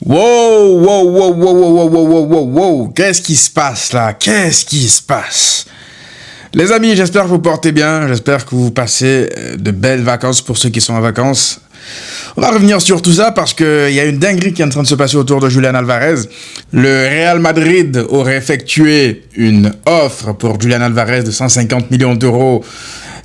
Wow, wow, wow, wow, wow, wow, wow, wow, wow, qu'est-ce qui se passe là? Qu'est-ce qui se passe? Les amis, j'espère que vous portez bien, j'espère que vous passez de belles vacances pour ceux qui sont en vacances. On va revenir sur tout ça parce qu'il y a une dinguerie qui est en train de se passer autour de Julián Alvarez. Le Real Madrid aurait effectué une offre pour Julián Alvarez de 150 millions d'euros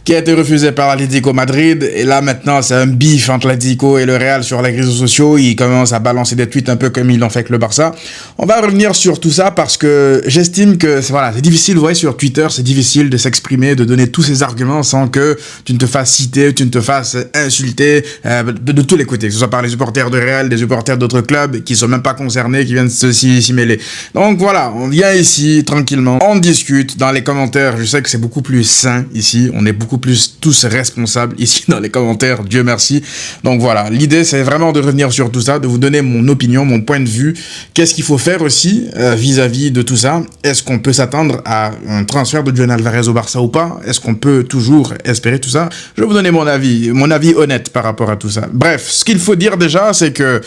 qui a été refusée par l'Atlético Madrid. Et là, maintenant, c'est un bif entre l'Atlético et le Real sur les réseaux sociaux. Ils commencent à balancer des tweets un peu comme ils l'ont fait avec le Barça. On va revenir sur tout ça parce que j'estime que c'est difficile, vous voyez, sur Twitter, c'est difficile de s'exprimer, de donner tous ces arguments sans que tu ne te fasses citer, tu ne te fasses insulter de tous les côtés, que ce soit par les supporters de Real, des supporters d'autres clubs qui sont même pas concernés, qui viennent s'y mêler. Donc voilà, on vient ici tranquillement, on discute dans les commentaires. Je sais que c'est beaucoup plus sain ici, on est beaucoup plus tous responsables ici dans les commentaires, Dieu merci. Donc voilà, l'idée c'est vraiment de revenir sur tout ça, de vous donner mon opinion, mon point de vue, qu'est-ce qu'il faut faire aussi vis-à-vis de tout ça. Est-ce qu'on peut s'attendre à un transfert de Julián Alvarez au Barça ou pas? Est-ce qu'on peut toujours espérer tout ça? Je vais vous donner mon avis honnête par rapport à tout ça. Bref, ce qu'il faut dire déjà, c'est que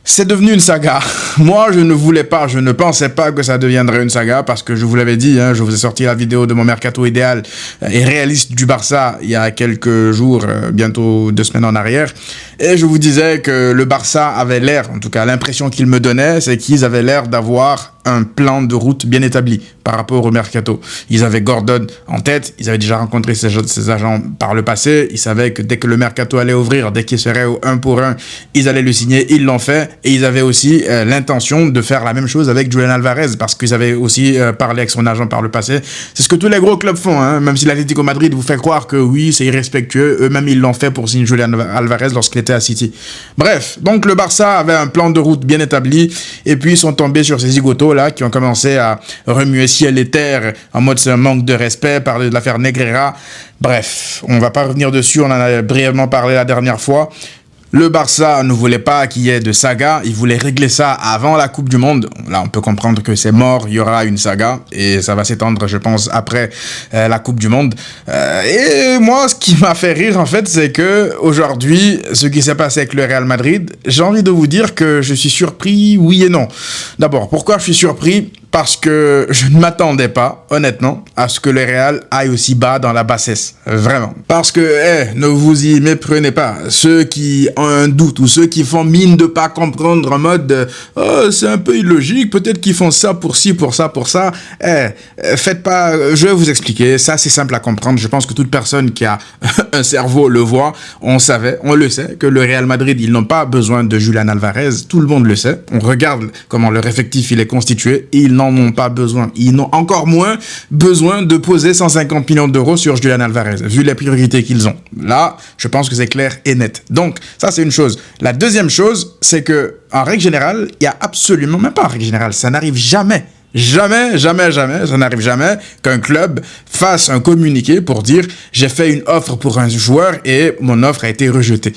c'est devenu une saga. Moi, je ne pensais pas que ça deviendrait une saga parce que je vous l'avais dit, je vous ai sorti la vidéo de mon mercato idéal et réaliste du Barça il y a quelques jours, bientôt 2 semaines en arrière. Et je vous disais que le Barça avait l'air, en tout cas l'impression qu'il me donnait, c'est qu'ils avaient l'air d'avoir un plan de route bien établi par rapport au mercato. Ils avaient Gordon en tête, ils avaient déjà rencontré ses agents par le passé, ils savaient que dès que le mercato allait ouvrir, dès qu'il serait au 1 pour 1, ils allaient le signer, ils l'ont fait, et ils avaient aussi l'intention de faire la même chose avec Julián Alvarez, parce qu'ils avaient aussi parlé avec son agent par le passé. C'est ce que tous les gros clubs font, même si l'Atlético Madrid vous fait croire que oui, c'est irrespectueux, eux-mêmes ils l'ont fait pour signer Julián Alvarez lorsqu'il était à City. Bref, donc le Barça avait un plan de route bien établi, et puis ils sont tombés sur ces zigotos là qui ont commencé à remuer ciel et terre en mode c'est un manque de respect, parler de l'affaire Negreira. Bref, on va pas revenir dessus, on en a brièvement parlé la dernière fois. Le Barça ne voulait pas qu'il y ait de saga, il voulait régler ça avant la Coupe du Monde. Là, on peut comprendre que c'est mort, il y aura une saga, et ça va s'étendre, je pense, après la Coupe du Monde. Et moi, ce qui m'a fait rire, en fait, c'est que aujourd'hui, ce qui s'est passé avec le Real Madrid, j'ai envie de vous dire que je suis surpris, oui et non. D'abord, pourquoi je suis surpris ? Parce que je ne m'attendais pas, honnêtement, à ce que le Real aille aussi bas dans la bassesse. Vraiment. Parce que, ne vous y méprenez pas. Ceux qui ont un doute ou ceux qui font mine de pas comprendre en mode oh, c'est un peu illogique, peut-être qu'ils font ça pour ci, pour ça, pour ça. Faites pas... Je vais vous expliquer. Ça, c'est simple à comprendre. Je pense que toute personne qui a un cerveau le voit. On le sait, que le Real Madrid, ils n'ont pas besoin de Julián Alvarez. Tout le monde le sait. On regarde comment leur effectif il est constitué et ils n'en ont pas besoin. Ils n'ont encore moins besoin de poser 150 millions d'euros sur Julián Alvarez, vu les priorités qu'ils ont. Là, je pense que c'est clair et net. Donc, ça, c'est une chose. La deuxième chose, c'est que, en règle générale, il y a absolument, même pas en règle générale, ça n'arrive jamais. Jamais, ça n'arrive jamais qu'un club fasse un communiqué pour dire j'ai fait une offre pour un joueur et mon offre a été rejetée.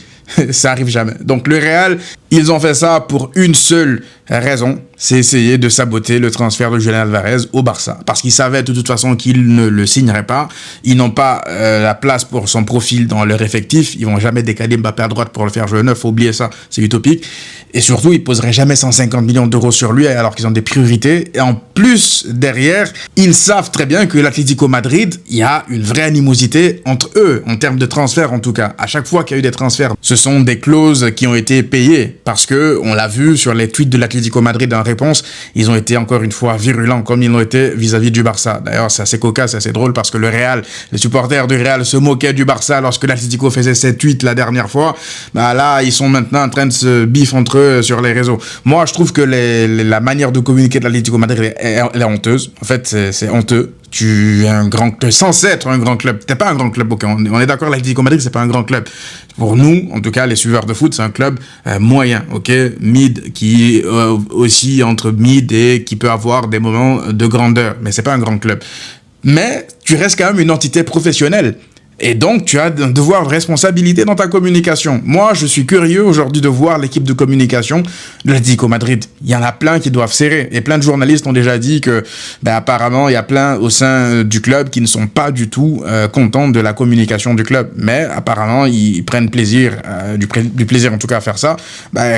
Ça arrive jamais. Donc le Real, ils ont fait ça pour une seule raison, c'est essayer de saboter le transfert de Julián Alvarez au Barça. Parce qu'ils savaient de toute façon qu'ils ne le signeraient pas. Ils n'ont pas la place pour son profil dans leur effectif. Ils vont jamais décaler Mbappé à droite pour le faire jouer neuf. Faut oublier ça, c'est utopique. Et surtout, ils poseraient jamais 150 millions d'euros sur lui alors qu'ils ont des priorités. Et en plus, derrière, ils savent très bien que l'Atlético Madrid, il y a une vraie animosité entre eux, en termes de transfert en tout cas. À chaque fois qu'il y a eu des transferts, ce sont des clauses qui ont été payées. Parce que, on l'a vu sur les tweets de l'Atlético Madrid en réponse, ils ont été encore une fois virulents comme ils l'ont été vis-à-vis du Barça. D'ailleurs, c'est assez cocasse, c'est assez drôle parce que le Real, les supporters du Real se moquaient du Barça lorsque l'Atlético faisait ses tweets la dernière fois. Bah là, ils sont maintenant en train de se bif entre eux sur les réseaux. Moi, je trouve que la manière de communiquer de l'Atlético Madrid, elle est honteuse. En fait, c'est honteux. Tu es censé être un grand club. T'es pas un grand club, ok. On est d'accord, l'Atlético Madrid, c'est pas un grand club. Pour nous, en tout cas, les suiveurs de foot, c'est un club moyen, ok, mid, qui aussi entre mid et qui peut avoir des moments de grandeur. Mais c'est pas un grand club. Mais tu restes quand même une entité professionnelle. Et donc, tu as un devoir de responsabilité dans ta communication. Moi, je suis curieux aujourd'hui de voir l'équipe de communication de l'Atlético Madrid. Il y en a plein qui doivent serrer. Et plein de journalistes ont déjà dit que, apparemment, il y a plein au sein du club qui ne sont pas du tout contents de la communication du club. Mais apparemment, ils prennent plaisir, du plaisir en tout cas à faire ça.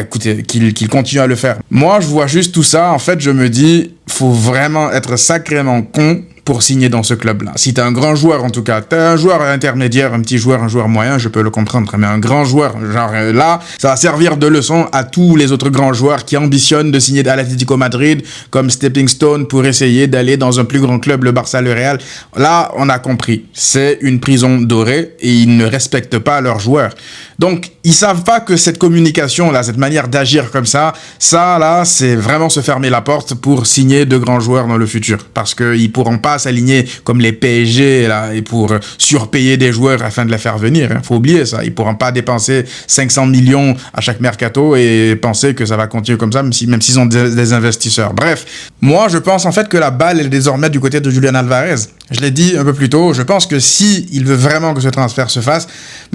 Écoutez, qu'ils continuent à le faire. Moi, je vois juste tout ça. En fait, je me dis, faut vraiment être sacrément con pour signer dans ce club-là. Si t'es un grand joueur, en tout cas, t'es un joueur intermédiaire, un petit joueur, un joueur moyen, je peux le comprendre, mais un grand joueur, genre là, ça va servir de leçon à tous les autres grands joueurs qui ambitionnent de signer à l'Atlético Madrid comme stepping stone pour essayer d'aller dans un plus grand club, le Barça, le Real. Là, on a compris. C'est une prison dorée et ils ne respectent pas leurs joueurs. Donc, ils savent pas que cette communication-là, cette manière d'agir comme ça, là, c'est vraiment se fermer la porte pour signer de grands joueurs dans le futur. Parce qu'ils pourront pas s'aligner comme les PSG, là, et pour surpayer des joueurs afin de les faire venir. Faut oublier ça. Ils pourront pas dépenser 500 millions à chaque mercato et penser que ça va continuer comme ça, même s'ils ont des investisseurs. Bref. Moi, je pense en fait que la balle est désormais du côté de Julián Alvarez. Je l'ai dit un peu plus tôt, je pense que il veut vraiment que ce transfert se fasse,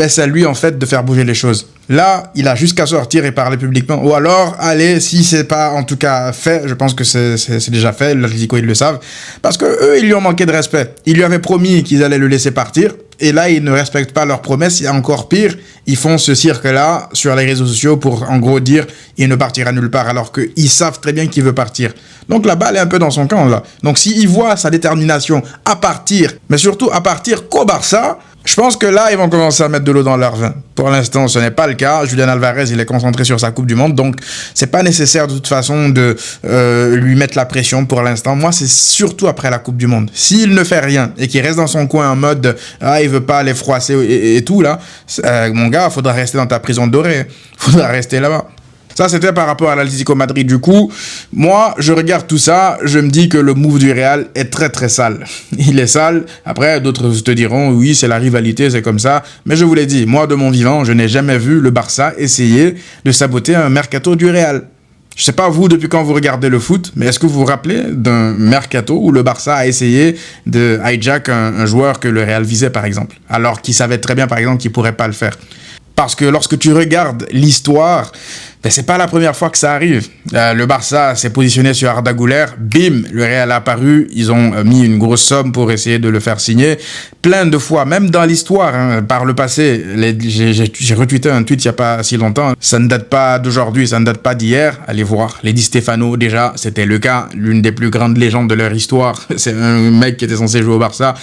c'est à lui en fait de faire bouger les choses. Là, il a juste qu'à sortir et parler publiquement. Ou alors, allez, si c'est pas en tout cas fait, je pense que c'est déjà fait, l'Atlético ils le savent, parce que eux ils lui ont manqué de respect. Ils lui avaient promis qu'ils allaient le laisser partir, et là ils ne respectent pas leurs promesses, et encore pire, ils font ce cirque-là sur les réseaux sociaux pour en gros dire il ne partira nulle part, alors qu'ils savent très bien qu'il veut partir. Donc la balle est un peu dans son camp là. Donc s'il voit sa détermination à partir, mais surtout à partir qu'au Barça, je pense que là, ils vont commencer à mettre de l'eau dans leur vin. Pour l'instant, ce n'est pas le cas. Julián Alvarez, il est concentré sur sa Coupe du Monde. Donc, c'est pas nécessaire de toute façon de lui mettre la pression pour l'instant. Moi, c'est surtout après la Coupe du Monde. S'il ne fait rien et qu'il reste dans son coin en mode « Ah, il veut pas les froisser et tout, là, mon gars, faudra rester dans ta prison dorée. Faudra rester là-bas. » Ça, c'était par rapport à l'Atlético Madrid. Du coup, moi, je regarde tout ça, je me dis que le move du Real est très très sale. Il est sale. Après, d'autres te diront, oui, c'est la rivalité, c'est comme ça. Mais je vous l'ai dit, moi, de mon vivant, je n'ai jamais vu le Barça essayer de saboter un mercato du Real. Je sais pas vous, depuis quand vous regardez le foot, mais est-ce que vous vous rappelez d'un mercato où le Barça a essayé de hijack un joueur que le Real visait, par exemple, alors qu'il savait très bien, par exemple, qu'il pourrait pas le faire. Parce que lorsque tu regardes l'histoire, c'est pas la première fois que ça arrive. Le Barça s'est positionné sur Arda Güler, bim, le Real a apparu, ils ont mis une grosse somme pour essayer de le faire signer. Plein de fois, même dans l'histoire, par le passé, j'ai retweeté un tweet il y a pas si longtemps, ça ne date pas d'aujourd'hui, ça ne date pas d'hier, allez voir, les Di Stefano déjà, c'était le cas, l'une des plus grandes légendes de leur histoire, c'est un mec qui était censé jouer au Barça,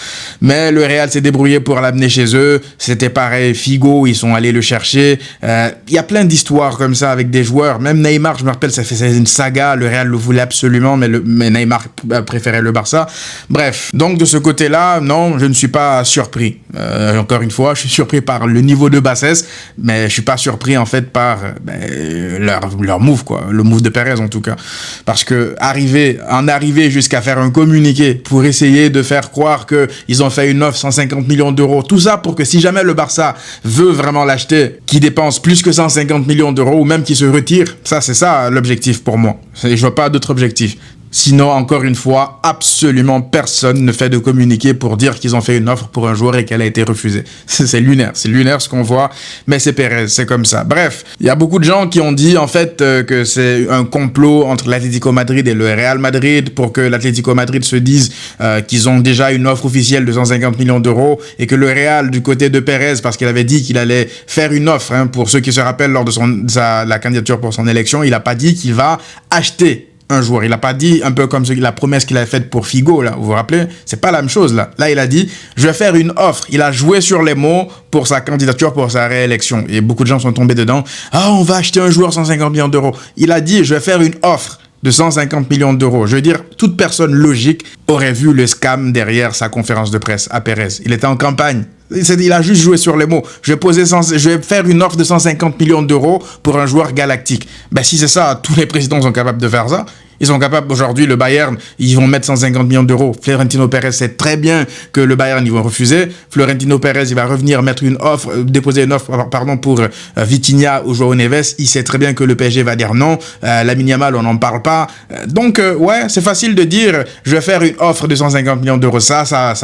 mais le Real s'est débrouillé pour l'amener chez eux, c'était pareil, Figo, ils sont allés le chercher, il y a plein d'histoires comme ça avec des joueurs, même Neymar, je me rappelle, ça fait une saga, le Real le voulait absolument, mais Neymar préférait le Barça. Bref, donc de ce côté-là, non, je ne suis pas surpris. Encore une fois, je suis surpris par le niveau de bassesse, mais je suis pas surpris en fait par leur move, quoi, le move de Perez en tout cas. Parce que arriver jusqu'à faire un communiqué pour essayer de faire croire que ils ont fait une offre 150 millions d'euros, tout ça pour que si jamais le Barça veut vraiment l'acheter, qu'il dépense plus que 150 millions d'euros ou même qu'il se retire, ça c'est ça l'objectif pour moi. Je vois pas d'autre objectif. Sinon, encore une fois, absolument personne ne fait de communiqué pour dire qu'ils ont fait une offre pour un joueur et qu'elle a été refusée. C'est lunaire ce qu'on voit, mais c'est Perez, c'est comme ça. Bref, il y a beaucoup de gens qui ont dit en fait que c'est un complot entre l'Atlético Madrid et le Real Madrid pour que l'Atlético Madrid se dise qu'ils ont déjà une offre officielle de 150 millions d'euros et que le Real, du côté de Perez, parce qu'il avait dit qu'il allait faire une offre, pour ceux qui se rappellent lors de la candidature pour son élection, il n'a pas dit qu'il va acheter un joueur. Il a pas dit un peu comme la promesse qu'il avait faite pour Figo, là. Vous vous rappelez? C'est pas la même chose, là. Là, il a dit, je vais faire une offre. Il a joué sur les mots pour sa candidature, pour sa réélection. Et beaucoup de gens sont tombés dedans. Ah, on va acheter un joueur 150 millions d'euros. Il a dit, je vais faire une offre de 150 millions d'euros. Je veux dire, toute personne logique aurait vu le scam derrière sa conférence de presse à Perez. Il était en campagne. Il a juste joué sur les mots. Je vais faire une offre de 150 millions d'euros pour un joueur galactique. Si c'est ça, tous les présidents sont capables de faire ça. Ils sont capables, aujourd'hui, le Bayern, ils vont mettre 150 millions d'euros. Florentino Pérez sait très bien que le Bayern, ils vont refuser. Florentino Pérez, il va revenir mettre déposer une offre, pour Vitinha ou João Neves. Il sait très bien que le PSG va dire non. Lamine Yamal, on n'en parle pas. Donc, ouais, c'est facile de dire, je vais faire une offre de 150 millions d'euros. Ça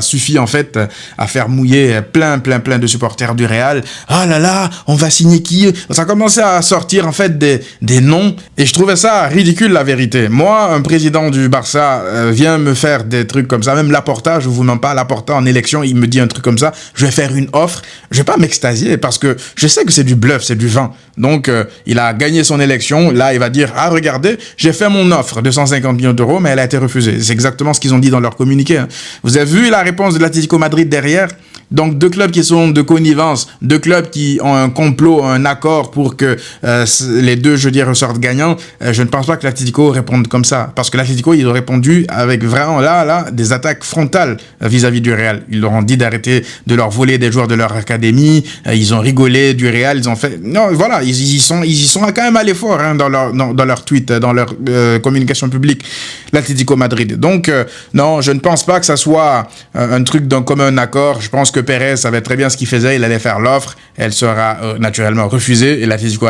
suffit, en fait, à faire mouiller plein de supporters du Real. Ah là là, on va signer qui? Ça a commencé à sortir, en fait, des noms. Et je trouvais ça ridicule, la vérité. Moi, un président du Barça vient me faire des trucs comme ça. Même Laporta, je vous mens pas, Laporta en élection, il me dit un truc comme ça. Je vais faire une offre. Je vais pas m'extasier parce que je sais que c'est du bluff, c'est du vin. Donc, il a gagné son élection. Là, il va dire, ah, regardez, j'ai fait mon offre de 150 millions d'euros, mais elle a été refusée. C'est exactement ce qu'ils ont dit dans leur communiqué. Hein. Vous avez vu la réponse de l'Atlético Madrid derrière? Donc, deux clubs qui sont de connivence, deux clubs qui ont un complot, un accord pour que les deux, je dirais, ressortent gagnants. Je ne pense pas que l'Atlético réponde comme ça. Parce que l'Atlético, ils ont répondu avec vraiment, là, des attaques frontales vis-à-vis du Real. Ils leur ont dit d'arrêter de leur voler des joueurs de leur académie. Ils ont rigolé du Real. Ils ont fait... Non, voilà, ils y sont quand même allés fort hein, dans leur tweet, dans leur communication publique, l'Atlético Madrid. Donc, non, je ne pense pas que ça soit un truc d'un commun accord. Je pense que Pérez savait très bien ce qu'il faisait, il allait faire l'offre, elle sera naturellement refusée, et l'Atlético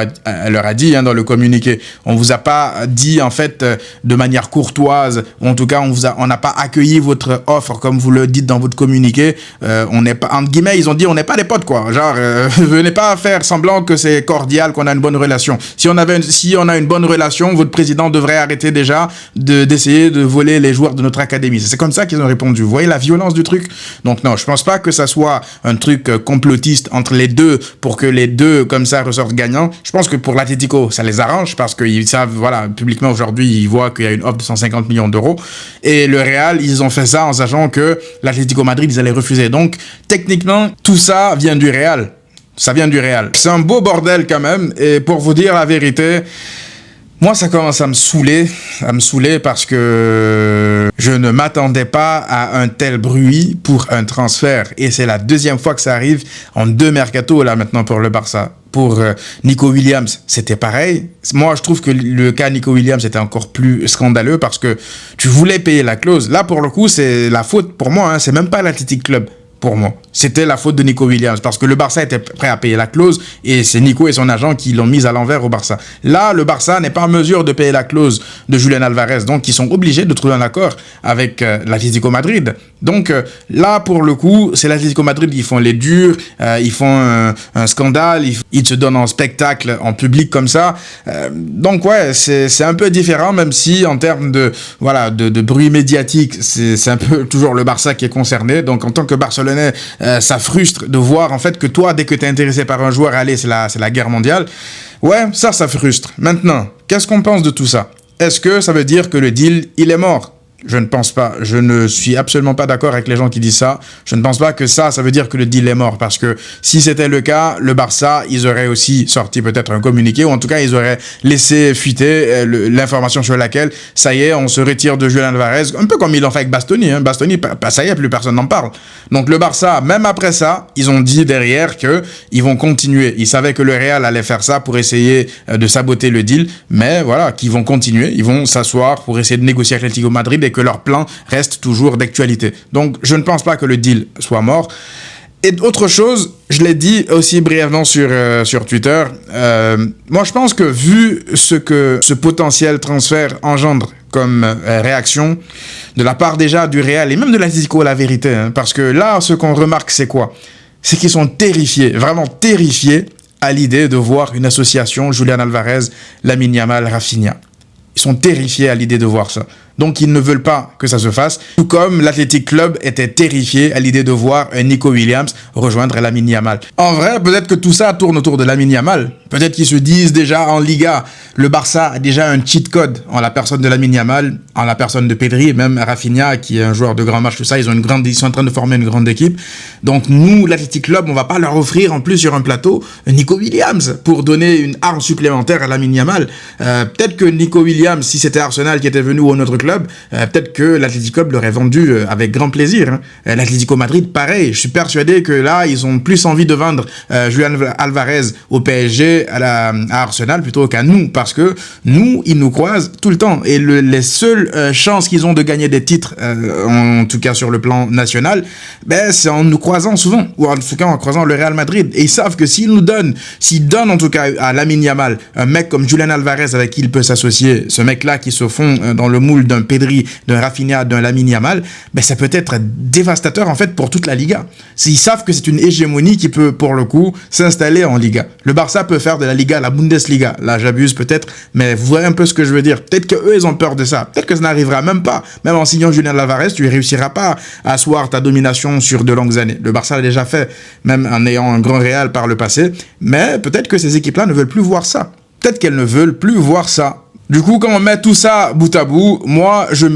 leur a dit hein, dans le communiqué, on vous a pas dit en fait de manière courtoise, ou en tout cas on n'a pas accueilli votre offre comme vous le dites dans votre communiqué, on n'est pas, entre guillemets ils ont dit on n'est pas des potes quoi, genre venez pas faire semblant que c'est cordial, qu'on a une bonne relation. Si on a une bonne relation, votre président devrait arrêter déjà d'essayer de voler les joueurs de notre académie. C'est comme ça qu'ils ont répondu. Vous voyez la violence du truc? Donc non, je pense pas que ça soit un truc complotiste entre les deux pour que les deux comme ça ressortent gagnants. Je pense que pour l'Atlético, ça les arrange parce qu'ils savent, voilà, publiquement aujourd'hui, ils voient qu'il y a une offre de 150 millions d'euros. Et le Real, ils ont fait ça en sachant que l'Atlético Madrid, ils allaient refuser. Donc, techniquement, tout ça vient du Real. Ça vient du Real. C'est un beau bordel quand même. Et pour vous dire la vérité, moi, ça commence à me saouler parce que je ne m'attendais pas à un tel bruit pour un transfert. Et c'est la deuxième fois que ça arrive en 2 mercatos, là, maintenant, pour le Barça. Pour Nico Williams, c'était pareil. Moi, je trouve que le cas Nico Williams était encore plus scandaleux parce que tu voulais payer la clause. Là, pour le coup, c'est la faute pour moi. Hein, c'est même pas l'Athletic Club. Pour moi, c'était la faute de Nico Williams parce que le Barça était prêt à payer la clause et c'est Nico et son agent qui l'ont mise à l'envers au Barça. Là, le Barça n'est pas en mesure de payer la clause de Julián Alvarez, donc ils sont obligés de trouver un accord avec l'Atlético Madrid. Donc là, pour le coup, c'est l'Atlético Madrid qui font les durs, ils font un scandale, ils se donnent en spectacle en public comme ça. Donc ouais, c'est un peu différent, même si en termes de bruit médiatique, c'est un peu toujours le Barça qui est concerné. Donc en tant que Barcelonais, ça frustre de voir en fait que toi, dès que tu es intéressé par un joueur, allez, c'est la guerre mondiale. Ouais, ça frustre. Maintenant, qu'est-ce qu'on pense de tout ça? Est-ce que ça veut dire que le deal, il est mort? Je ne pense pas. Je ne suis absolument pas d'accord avec les gens qui disent ça. Je ne pense pas que ça veut dire que le deal est mort. Parce que si c'était le cas, le Barça, ils auraient aussi sorti peut-être un communiqué, ou en tout cas, ils auraient laissé fuiter l'information sur laquelle, ça y est, on se retire de Julián Alvarez, un peu comme ils l'ont fait avec Bastoni. Hein. Bastoni, ça y est, plus personne n'en parle. Donc le Barça, même après ça, ils ont dit derrière qu'ils vont continuer. Ils savaient que le Real allait faire ça pour essayer de saboter le deal, mais voilà, qu'ils vont continuer. Ils vont s'asseoir pour essayer de négocier avec l'Atlético Madrid et que leur plan reste toujours d'actualité. Donc, je ne pense pas que le deal soit mort. Et autre chose, je l'ai dit aussi brièvement sur Twitter, moi je pense que vu ce que ce potentiel transfert engendre comme réaction de la part déjà du Real et même de l'Atlético, la vérité, hein, parce que là, ce qu'on remarque, c'est quoi? C'est qu'ils sont terrifiés, vraiment terrifiés à l'idée de voir une association Julián Alvarez, Lamine Yamal, Rafinha. Ils sont terrifiés à l'idée de voir ça. Donc, ils ne veulent pas que ça se fasse. Tout comme l'Athletic Club était terrifié à l'idée de voir un Nico Williams rejoindre Lamine Yamal. En vrai, peut-être que tout ça tourne autour de Lamine Yamal. Peut-être qu'ils se disent déjà en Liga, le Barça a déjà un cheat code en la personne de Lamine Yamal, en la personne de Pedri, et même Rafinha, qui est un joueur de grand match, tout ça. Ils sont en train de former une grande équipe. Donc, nous, l'Athletic Club, on va pas leur offrir en plus sur un plateau Nico Williams pour donner une arme supplémentaire à Lamine Yamal. Peut-être que Nico Williams, si c'était Arsenal qui était venu ou un autre club, club, peut-être que l'Atlético Club l'aurait vendu avec grand plaisir. Hein. L'Atlético Madrid, pareil. Je suis persuadé que là, ils ont plus envie de vendre Julian Alvarez au PSG, à Arsenal, plutôt qu'à nous, parce que nous, ils nous croisent tout le temps. Et les seules chances qu'ils ont de gagner des titres, en tout cas sur le plan national, ben, c'est en nous croisant souvent, ou en tout cas en croisant le Real Madrid. Et ils savent que s'ils donnent en tout cas à Lamine Yamal, un mec comme Julian Alvarez avec qui il peut s'associer, ce mec-là qui se fond dans le moule d'un Pedri, d'un Rafinha, d'un Lamine Yamal, ben ça peut être dévastateur en fait pour toute la Liga. Ils savent que c'est une hégémonie qui peut pour le coup s'installer en Liga. Le Barça peut faire de la Liga la Bundesliga. Là j'abuse peut-être, mais vous voyez un peu ce que je veux dire. Peut-être qu'eux ils ont peur de ça. Peut-être que ça n'arrivera même pas. Même en signant Julian Alvarez, tu ne réussiras pas à asseoir ta domination sur de longues années. Le Barça l'a déjà fait, même en ayant un grand Real par le passé. Mais peut-être que ces équipes-là ne veulent plus voir ça. Peut-être qu'elles ne veulent plus voir ça. Du coup, quand on met tout ça bout à bout, moi, je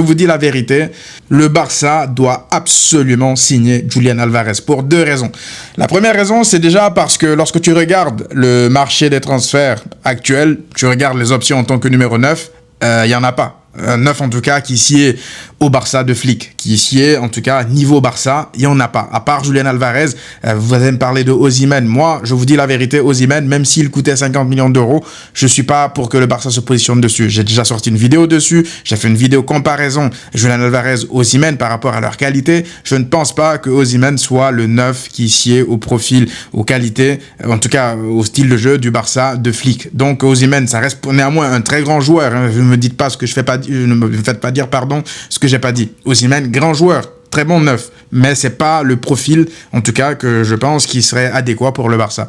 vous dis la vérité, le Barça doit absolument signer Julian Alvarez pour 2 raisons. La première raison, c'est déjà parce que lorsque tu regardes le marché des transferts actuel, tu regardes les options en tant que numéro 9, il n'y en a pas. Un 9 en tout cas qui sied au Barça de Flick, qui sied en tout cas niveau Barça, il n'y en a pas. À part Julian Alvarez, vous allez me parler de Osimhen. Moi, je vous dis la vérité, Osimhen, même s'il coûtait 50 millions d'euros, je suis pas pour que le Barça se positionne dessus. J'ai déjà sorti une vidéo dessus, j'ai fait une vidéo comparaison Julian Alvarez, Osimhen par rapport à leur qualité. Je ne pense pas que Osimhen soit le 9 qui sied au profil, aux qualités, en tout cas au style de jeu du Barça de Flick. Donc Osimhen, ça reste néanmoins un très grand joueur. Hein. Ne me dites pas ce que je fais pas, ne me faites pas dire pardon ce que j'ai pas dit. Osimhen, grand joueur, très bon neuf, mais c'est pas le profil, en tout cas, que je pense qui serait adéquat pour le Barça.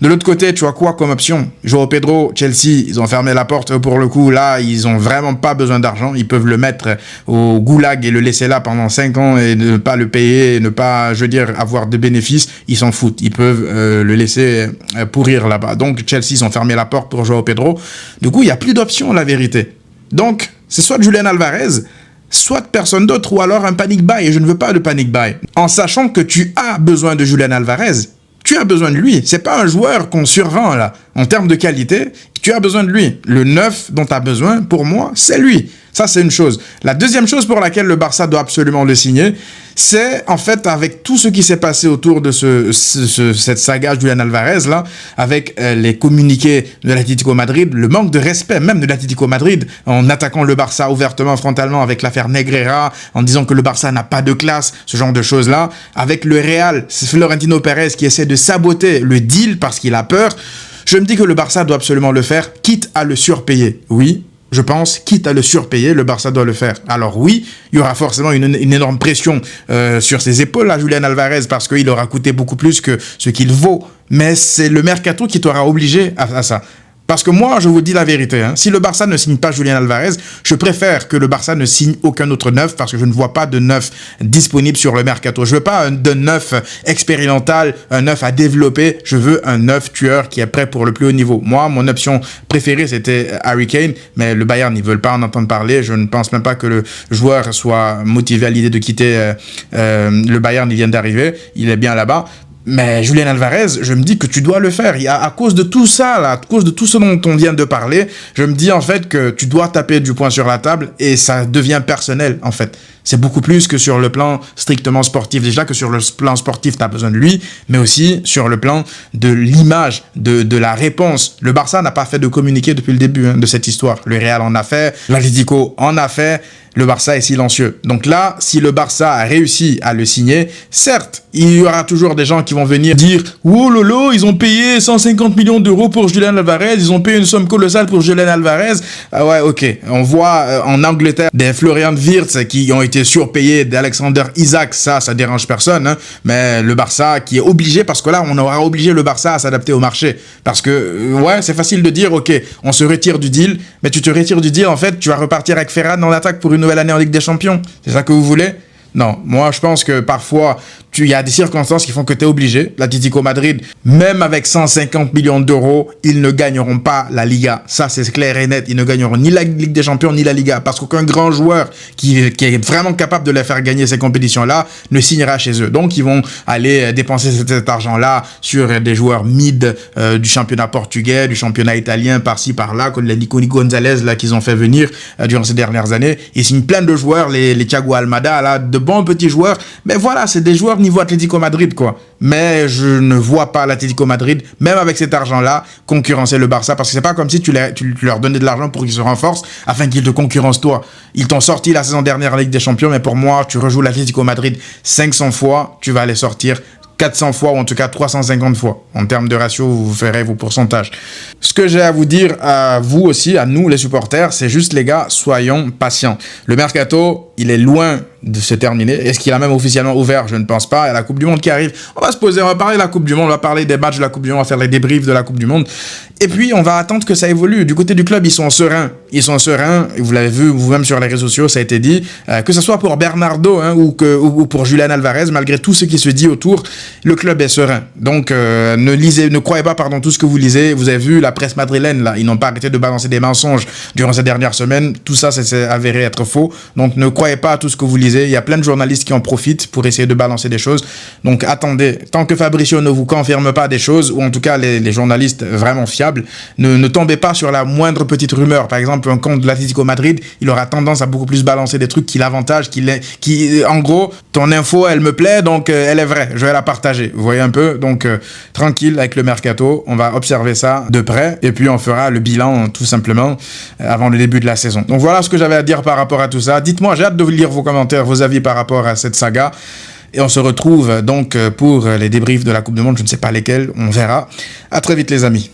De l'autre côté, tu as quoi comme option? Joao Pedro, Chelsea, ils ont fermé la porte pour le coup. Là, ils ont vraiment pas besoin d'argent. Ils peuvent le mettre au goulag et le laisser là pendant 5 ans et ne pas le payer, et ne pas, je veux dire, avoir de bénéfices. Ils s'en foutent. Ils peuvent le laisser pourrir là-bas. Donc, Chelsea, ils ont fermé la porte pour Joao Pedro. Du coup, il n'y a plus d'options, la vérité. Donc, c'est soit Julian Alvarez, soit personne d'autre, ou alors un panic buy, et je ne veux pas de panic buy. En sachant que tu as besoin de Julian Alvarez, tu as besoin de lui. C'est pas un joueur qu'on survend, là. En termes de qualité, tu as besoin de lui. Le 9 dont tu as besoin, pour moi, c'est lui. Ça, c'est une chose. La deuxième chose pour laquelle le Barça doit absolument le signer, c'est en fait avec tout ce qui s'est passé autour de cette saga Julian Alvarez là, avec les communiqués de l'Atlético Madrid, le manque de respect même de l'Atlético Madrid en attaquant le Barça ouvertement, frontalement avec l'affaire Negreira, en disant que le Barça n'a pas de classe, ce genre de choses là, avec le Real, c'est Florentino Pérez qui essaie de saboter le deal parce qu'il a peur. Je me dis que le Barça doit absolument le faire, quitte à le surpayer. Oui. Je pense, quitte à le surpayer, le Barça doit le faire. Alors oui, il y aura forcément une énorme pression sur ses épaules à Julian Alvarez parce qu'il aura coûté beaucoup plus que ce qu'il vaut. Mais c'est le mercato qui t'aura obligé à ça. Parce que moi, je vous dis la vérité, hein, si le Barça ne signe pas Julian Alvarez, je préfère que le Barça ne signe aucun autre neuf parce que je ne vois pas de neuf disponible sur le mercato. Je veux pas de neuf expérimental, un neuf à développer. Je veux un neuf tueur qui est prêt pour le plus haut niveau. Moi, mon option préférée, c'était Harry Kane, mais le Bayern, ils veulent pas en entendre parler. Je ne pense même pas que le joueur soit motivé à l'idée de quitter le Bayern. Il vient d'arriver, il est bien là-bas. Mais Julian Alvarez, je me dis que tu dois le faire. À cause de tout ça, là, à cause de tout ce dont on vient de parler, je me dis en fait que tu dois taper du poing sur la table et ça devient personnel en fait. C'est beaucoup plus que sur le plan strictement sportif. Déjà que sur le plan sportif, tu as besoin de lui, mais aussi sur le plan de l'image, de la réponse. Le Barça n'a pas fait de communiqué depuis le début de cette histoire. Le Real en a fait, l'Atlético en a fait. Le Barça est silencieux. Donc là, si le Barça a réussi à le signer, certes, il y aura toujours des gens qui vont venir dire « Oh lolo, ils ont payé 150 millions d'euros pour Julian Alvarez, ils ont payé une somme colossale pour Julian Alvarez. » Ah ouais, ok. On voit en Angleterre des Florian Wirtz qui ont été surpayés, d'Alexander Isak, ça dérange personne. Hein. Mais le Barça qui est obligé, parce que là, on aura obligé le Barça à s'adapter au marché. Parce que, ouais, c'est facile de dire « Ok, on se retire du deal. » Mais tu te retires du deal, en fait, tu vas repartir avec Ferran dans l'attaque pour une nouvelle année en Ligue des Champions. C'est ça que vous voulez? Non, moi je pense que parfois, il y a des circonstances qui font que tu es obligé. L'Atlético Madrid, même avec 150 millions d'euros, ils ne gagneront pas la Liga. Ça, c'est clair et net. Ils ne gagneront ni la Ligue des Champions, ni la Liga. Parce qu'aucun grand joueur qui est vraiment capable de les faire gagner ces compétitions-là ne signera chez eux. Donc, ils vont aller dépenser cet argent-là sur des joueurs mid du championnat portugais, du championnat italien, par-ci, par-là, comme les Nico Gonzalez là qu'ils ont fait venir durant ces dernières années. Ils signent plein de joueurs, les Thiago Almada, là, de bons petits joueurs. Mais voilà, c'est des joueurs niveau Atlético Madrid, quoi. Mais je ne vois pas l'Atlético Madrid, même avec cet argent-là, concurrencer le Barça, parce que c'est pas comme si tu leur donnais de l'argent pour qu'ils se renforcent afin qu'ils te concurrencent toi. Ils t'ont sorti la saison dernière en Ligue des Champions, mais pour moi, tu rejoues l'Atlético Madrid 500 fois, tu vas les sortir 400 fois ou en tout cas 350 fois. En termes de ratio, vous ferez vos pourcentages. Ce que j'ai à vous dire à vous aussi, à nous les supporters, c'est juste les gars, soyons patients. Le mercato, il est loin de se terminer. Est-ce qu'il a même officiellement ouvert? Je ne pense pas. Il y a la Coupe du Monde qui arrive. On va se poser, on va parler de la Coupe du Monde, on va parler des matchs de la Coupe du Monde, on va faire les débriefs de la Coupe du Monde. Et puis, on va attendre que ça évolue. Du côté du club, ils sont sereins. Ils sont sereins. Vous l'avez vu vous-même sur les réseaux sociaux, ça a été dit. Que ce soit pour Bernardo ou pour Julián Alvarez, malgré tout ce qui se dit autour, le club est serein. Donc, ne croyez pas, tout ce que vous lisez. Vous avez vu la presse madrilène, là. Ils n'ont pas arrêté de balancer des mensonges durant ces dernières semaines. Tout ça, c'est avéré être faux. Donc, ne croyez pas à tout ce que vous lisez. Il y a plein de journalistes qui en profitent pour essayer de balancer des choses. Donc, attendez. Tant que Fabricio ne vous confirme pas des choses, ou en tout cas, les journalistes vraiment fiables, ne tombez pas sur la moindre petite rumeur. Par exemple, un compte de l'Atlético Madrid, il aura tendance à beaucoup plus balancer des trucs qui l'avantagent, en gros, ton info, elle me plaît, donc elle est vraie. Je vais la partager. Vous voyez un peu? Donc, tranquille avec le mercato. On va observer ça de près et puis on fera le bilan, tout simplement, avant le début de la saison. Donc, voilà ce que j'avais à dire par rapport à tout ça. Dites-moi, j'ai hâte de vous lire vos commentaires, vos avis par rapport à cette saga. Et on se retrouve donc pour les débriefs de la Coupe du Monde. Je ne sais pas lesquels, on verra. À très vite les amis.